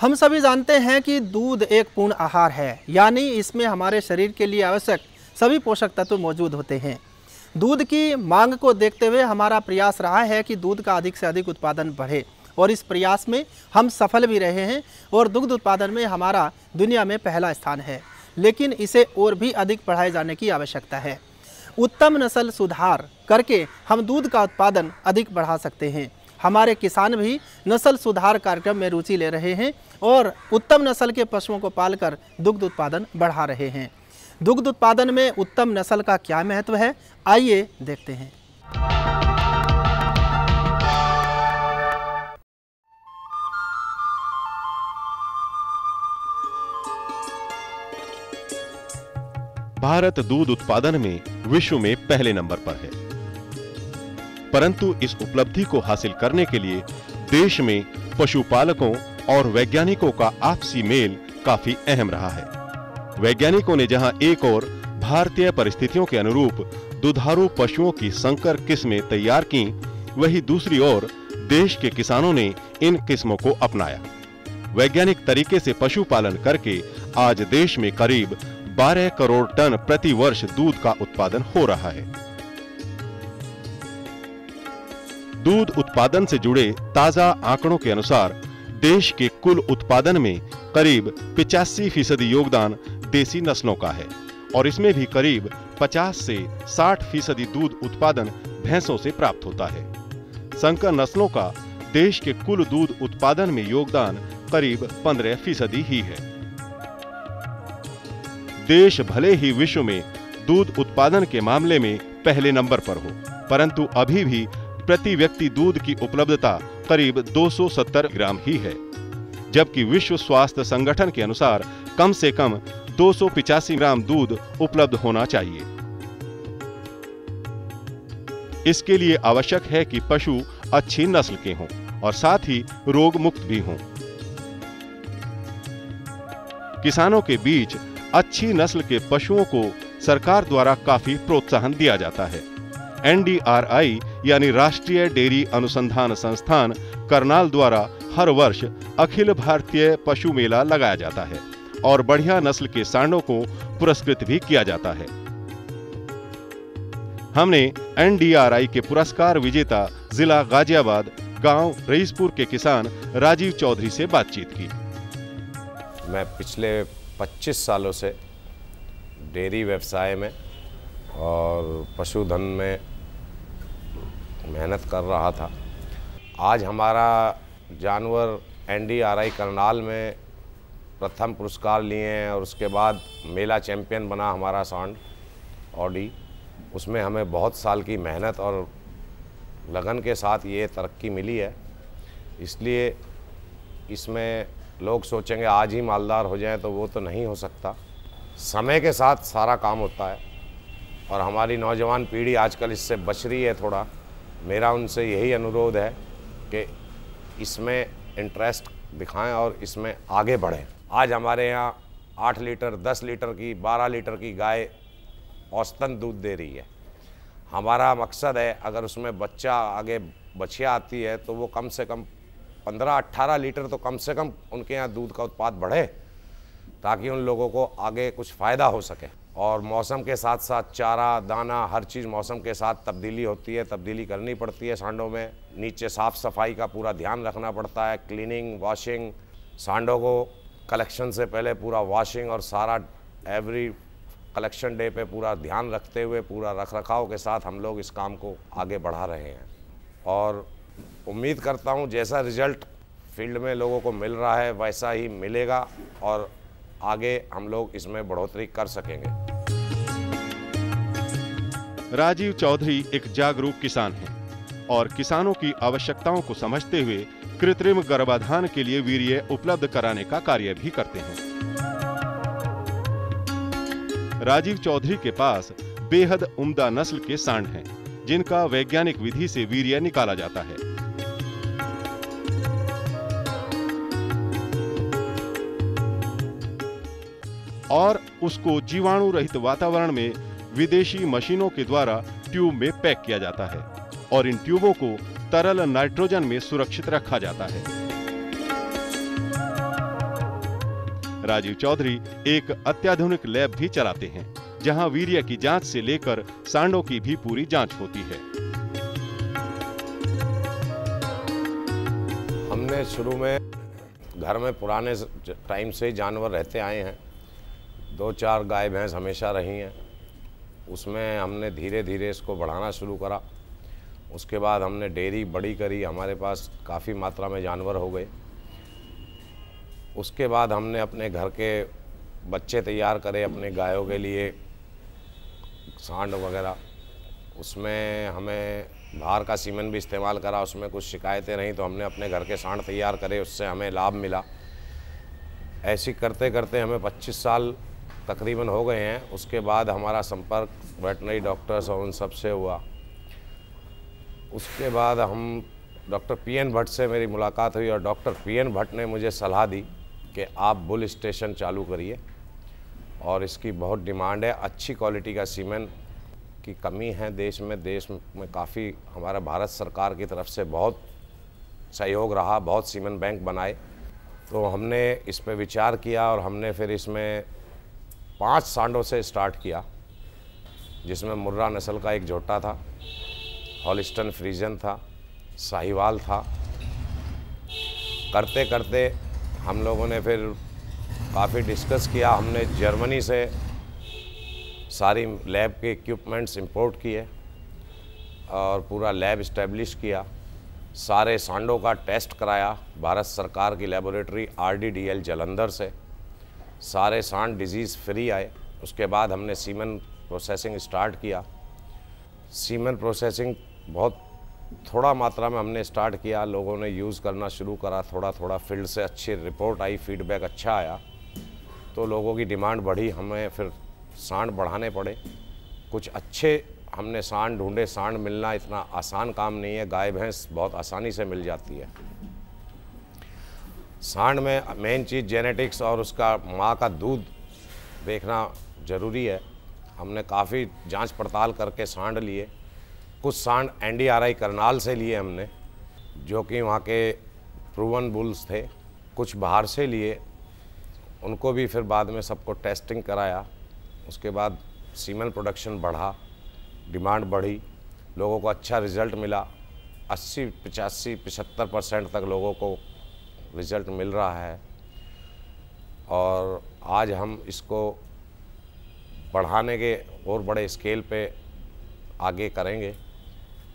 हम सभी जानते हैं कि दूध एक पूर्ण आहार है, यानी इसमें हमारे शरीर के लिए आवश्यक सभी पोषक तत्व मौजूद होते हैं। दूध की मांग को देखते हुए हमारा प्रयास रहा है कि दूध का अधिक से अधिक उत्पादन बढ़े और इस प्रयास में हम सफल भी रहे हैं और दुग्ध उत्पादन में हमारा दुनिया में पहला स्थान है, लेकिन इसे और भी अधिक बढ़ाए जाने की आवश्यकता है। उत्तम नस्ल सुधार करके हम दूध का उत्पादन अधिक बढ़ा सकते हैं। हमारे किसान भी नस्ल सुधार कार्यक्रम में रुचि ले रहे हैं और उत्तम नस्ल के पशुओं को पालकर दुग्ध उत्पादन बढ़ा रहे हैं। दुग्ध उत्पादन में उत्तम नस्ल का क्या महत्व है, आइए देखते हैं। भारत दूध उत्पादन में विश्व में पहले नंबर पर है, परंतु इस उपलब्धि को हासिल करने के लिए देश में पशुपालकों और वैज्ञानिकों का आपसी मेल काफी अहम रहा है। वैज्ञानिकों ने जहां एक ओर भारतीय परिस्थितियों के अनुरूप दुधारू पशुओं की संकर किस्में तैयार की, वहीं दूसरी ओर देश के किसानों ने इन किस्मों को अपनाया। वैज्ञानिक तरीके से पशुपालन करके आज देश में करीब 12 करोड़ टन प्रति वर्ष दूध का उत्पादन हो रहा है। दूध उत्पादन से जुड़े ताजा आंकड़ों के अनुसार देश के कुल उत्पादन में करीब 85% योगदान देसी नस्लों का है और इसमें भी करीब 50 से 60% दूध उत्पादन भैंसों से प्राप्त होता है। संकर नस्लों का देश के कुल दूध उत्पादन में योगदान करीब 15% ही है। देश भले ही विश्व में दूध उत्पादन के मामले में पहले नंबर पर हो, परंतु अभी भी प्रति व्यक्ति दूध की उपलब्धता करीब 270 ग्राम ही है, जबकि विश्व स्वास्थ्य संगठन के अनुसार कम से कम 285 ग्राम दूध उपलब्ध होना चाहिए। इसके लिए आवश्यक है कि पशु अच्छी नस्ल के हों और साथ ही रोग मुक्त भी हों। किसानों के बीच अच्छी नस्ल के पशुओं को सरकार द्वारा काफी प्रोत्साहन दिया जाता है। NDRI यानी राष्ट्रीय डेयरी अनुसंधान संस्थान करनाल द्वारा हर वर्ष अखिल भारतीय पशु मेला लगाया जाता है और बढ़िया नस्ल के सांडों को पुरस्कृत भी किया जाता है। हमने NDRI के पुरस्कार विजेता जिला गाजियाबाद गांव रईसपुर के किसान राजीव चौधरी से बातचीत की। मैं पिछले 25 सालों से डेयरी व्यवसाय में और पशुधन में मेहनत कर रहा था। आज हमारा जानवर NDRI करनाल में प्रथम पुरस्कार लिए हैं और उसके बाद मेला चैंपियन बना हमारा सांड ऑडी। उसमें हमें बहुत साल की मेहनत और लगन के साथ ये तरक्की मिली है। इसलिए इसमें लोग सोचेंगे आज ही मालदार हो जाए, तो वो तो नहीं हो सकता। समय के साथ सारा काम होता है और हमारी नौजवान पीढ़ी आजकल इससे बच रही है थोड़ा। मेरा उनसे यही अनुरोध है कि इसमें इंटरेस्ट दिखाएं और इसमें आगे बढ़ें। आज हमारे यहाँ 8 लीटर, 10 लीटर की, 12 लीटर की गाय औसतन दूध दे रही है। हमारा मकसद है अगर उसमें बच्चा आगे बछिया आती है तो वो कम से कम 15-18 लीटर तो कम से कम उनके यहाँ दूध का उत्पाद बढ़े, ताकि उन लोगों को आगे कुछ फ़ायदा हो सके। और मौसम के साथ साथ चारा, दाना, हर चीज़ मौसम के साथ तब्दीली होती है, तब्दीली करनी पड़ती है सांडों में। नीचे साफ़ सफाई का पूरा ध्यान रखना पड़ता है, क्लीनिंग, वॉशिंग। सांडों को कलेक्शन से पहले पूरा वॉशिंग और सारा एवरी कलेक्शन डे पे पूरा ध्यान रखते हुए पूरा रखरखाव के साथ हम लोग इस काम को आगे बढ़ा रहे हैं। और उम्मीद करता हूँ जैसा रिजल्ट फील्ड में लोगों को मिल रहा है वैसा ही मिलेगा और आगे हम लोग इसमें बढ़ोतरी कर सकेंगे। राजीव चौधरी एक जागरूक किसान हैं और किसानों की आवश्यकताओं को समझते हुए कृत्रिम गर्भाधान के लिए वीर्य उपलब्ध कराने का कार्य भी करते हैं। राजीव चौधरी के पास बेहद उम्दा नस्ल के सांड हैं, जिनका वैज्ञानिक विधि से वीर्य निकाला जाता है। और उसको जीवाणु रहित वातावरण में विदेशी मशीनों के द्वारा ट्यूब में पैक किया जाता है और इन ट्यूबों को तरल नाइट्रोजन में सुरक्षित रखा जाता है। राजीव चौधरी एक अत्याधुनिक लैब भी चलाते हैं, जहां वीर्य की जांच से लेकर सांडों की भी पूरी जांच होती है। हमने शुरू में घर में पुराने टाइम से ही जानवर रहते आए हैं। 2-4 गाय भैंस हमेशा रही हैं। उसमें हमने धीरे धीरे इसको बढ़ाना शुरू करा। उसके बाद हमने डेयरी बड़ी करी, हमारे पास काफ़ी मात्रा में जानवर हो गए। उसके बाद हमने अपने घर के बच्चे तैयार करे अपने गायों के लिए, सांड वगैरह। उसमें हमें बाहर का सीमेंट भी इस्तेमाल करा, उसमें कुछ शिकायतें रहीं तो हमने अपने घर के सांड तैयार करे, उससे हमें लाभ मिला। ऐसी करते करते हमें 25 साल तकरीबन हो गए हैं। उसके बाद हमारा संपर्क वेटनरी डॉक्टर्स और उन सब से हुआ। उसके बाद हम डॉक्टर पीएन भट्ट से मेरी मुलाकात हुई और डॉक्टर पीएन भट्ट ने मुझे सलाह दी कि आप बुल स्टेशन चालू करिए और इसकी बहुत डिमांड है। अच्छी क्वालिटी का सीमेंट की कमी है देश में काफ़ी हमारा भारत सरकार की तरफ से बहुत सहयोग रहा, बहुत सीमेंट बैंक बनाए। तो हमने इस पे विचार किया और हमने फिर इसमें 5 सांडों से स्टार्ट किया, जिसमें मुर्रा नस्ल का एक झोटा था, हॉलिस्टन फ्रीजन था, साहिवाल था। करते करते हम लोगों ने फिर काफ़ी डिस्कस किया। हमने जर्मनी से सारी लैब के इक्विपमेंट्स इंपोर्ट किए और पूरा लैब इस्टेब्लिश किया। सारे सांडों का टेस्ट कराया भारत सरकार की लेबोरेटरी RDDL जालंधर से। सारे सांड डिजीज़ फ्री आए। उसके बाद हमने सीमेन प्रोसेसिंग स्टार्ट किया। सीमेन प्रोसेसिंग बहुत थोड़ा मात्रा में हमने स्टार्ट किया, लोगों ने यूज़ करना शुरू करा। थोड़ा थोड़ा फील्ड से अच्छी रिपोर्ट आई, फीडबैक अच्छा आया, तो लोगों की डिमांड बढ़ी। हमें फिर सांड बढ़ाने पड़े। कुछ अच्छे हमने सांड ढूंढे। सांड मिलना इतना आसान काम नहीं है, गाय भैंस बहुत आसानी से मिल जाती है। सांड में मेन चीज़ जेनेटिक्स और उसका माँ का दूध देखना ज़रूरी है। हमने काफ़ी जांच पड़ताल करके सांड लिए। कुछ सांड NDRI करनाल से लिए हमने, जो कि वहाँ के प्रूवन बुल्स थे। कुछ बाहर से लिए, उनको भी फिर बाद में सबको टेस्टिंग कराया। उसके बाद सीमेन प्रोडक्शन बढ़ा, डिमांड बढ़ी, लोगों को अच्छा रिज़ल्ट मिला। 80, 85, 75% तक लोगों को रिज़ल्ट मिल रहा है। और आज हम इसको बढ़ाने के और बड़े स्केल पे आगे करेंगे।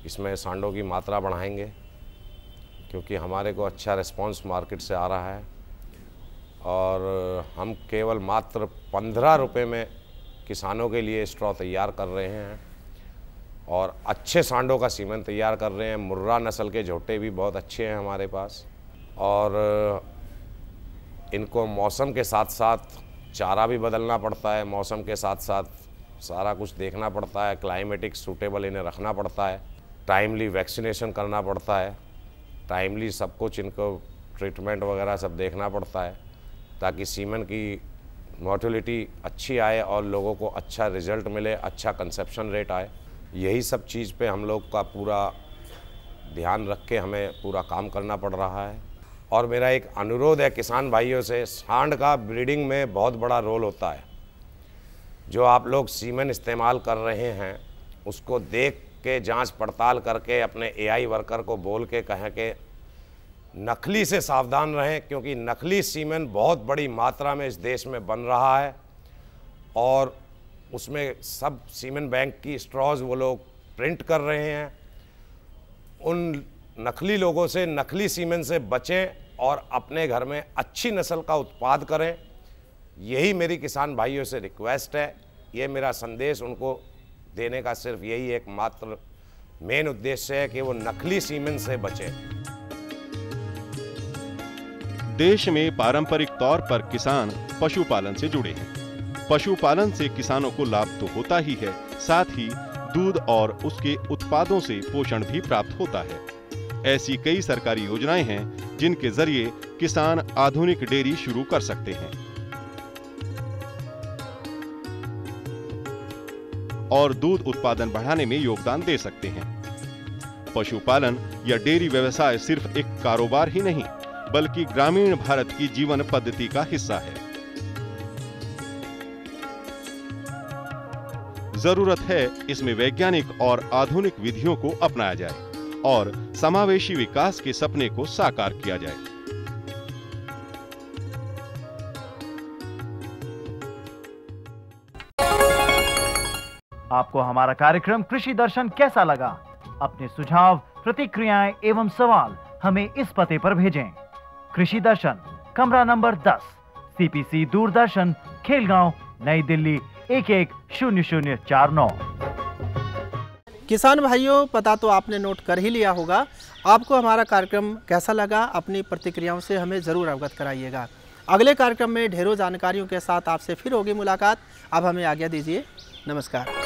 इसमें सांडों की मात्रा बढ़ाएंगे, क्योंकि हमारे को अच्छा रिस्पांस मार्केट से आ रहा है। और हम केवल मात्र 15 रुपये में किसानों के लिए स्ट्रॉ तैयार कर रहे हैं और अच्छे सांडों का सीमेंट तैयार कर रहे हैं। मुर्रा नस्ल के झोटे भी बहुत अच्छे हैं हमारे पास। और इनको मौसम के साथ साथ चारा भी बदलना पड़ता है, मौसम के साथ साथ सारा कुछ देखना पड़ता है। क्लाइमेटिक सूटेबल इन्हें रखना पड़ता है, टाइमली वैक्सीनेशन करना पड़ता है, टाइमली सब कुछ इनको ट्रीटमेंट वगैरह सब देखना पड़ता है, ताकि सीमेन की मोर्टेलिटी अच्छी आए और लोगों को अच्छा रिज़ल्ट मिले, अच्छा कंसेप्शन रेट आए। यही सब चीज़ पे हम लोग का पूरा ध्यान रख के हमें पूरा काम करना पड़ रहा है। और मेरा एक अनुरोध है किसान भाइयों से, सांड का ब्रीडिंग में बहुत बड़ा रोल होता है। जो आप लोग सीमेन इस्तेमाल कर रहे हैं उसको देख के जांच पड़ताल करके अपने AI वर्कर को बोल के कहें कि नकली से सावधान रहें, क्योंकि नकली सीमेन बहुत बड़ी मात्रा में इस देश में बन रहा है। और उसमें सब सीमेन बैंक की स्ट्रॉज वो लोग प्रिंट कर रहे हैं। उन नकली लोगों से, नकली सीमेन से बचें और अपने घर में अच्छी नस्ल का उत्पाद करें। यही मेरी किसान भाइयों से रिक्वेस्ट है। ये मेरा संदेश उनको देने का सिर्फ यही एक मात्र मेन उद्देश्य है कि वो नकली सीमेन से बचें। देश में पारंपरिक तौर पर किसान पशुपालन से जुड़े हैं। पशुपालन से किसानों को लाभ तो होता ही है, साथ ही दूध और उसके उत्पादों से पोषण भी प्राप्त होता है। ऐसी कई सरकारी योजनाएं हैं जिनके जरिए किसान आधुनिक डेयरी शुरू कर सकते हैं और दूध उत्पादन बढ़ाने में योगदान दे सकते हैं। पशुपालन या डेयरी व्यवसाय सिर्फ एक कारोबार ही नहीं, बल्कि ग्रामीण भारत की जीवन पद्धति का हिस्सा है। जरूरत है इसमें वैज्ञानिक और आधुनिक विधियों को अपनाया जाए और समावेशी विकास के सपने को साकार किया जाए। आपको हमारा कार्यक्रम कृषि दर्शन कैसा लगा? अपने सुझाव, प्रतिक्रियाएं एवं सवाल हमें इस पते पर भेजें। कृषि दर्शन, कमरा नंबर 10, CPC दूरदर्शन, खेलगांव, नई दिल्ली 110049। किसान भाइयों, पता तो आपने नोट कर ही लिया होगा। आपको हमारा कार्यक्रम कैसा लगा? अपनी प्रतिक्रियाओं से हमें ज़रूर अवगत कराइएगा। अगले कार्यक्रम में ढेरों जानकारियों के साथ आपसे फिर होगी मुलाकात। अब हमें आज्ञा दीजिए। नमस्कार।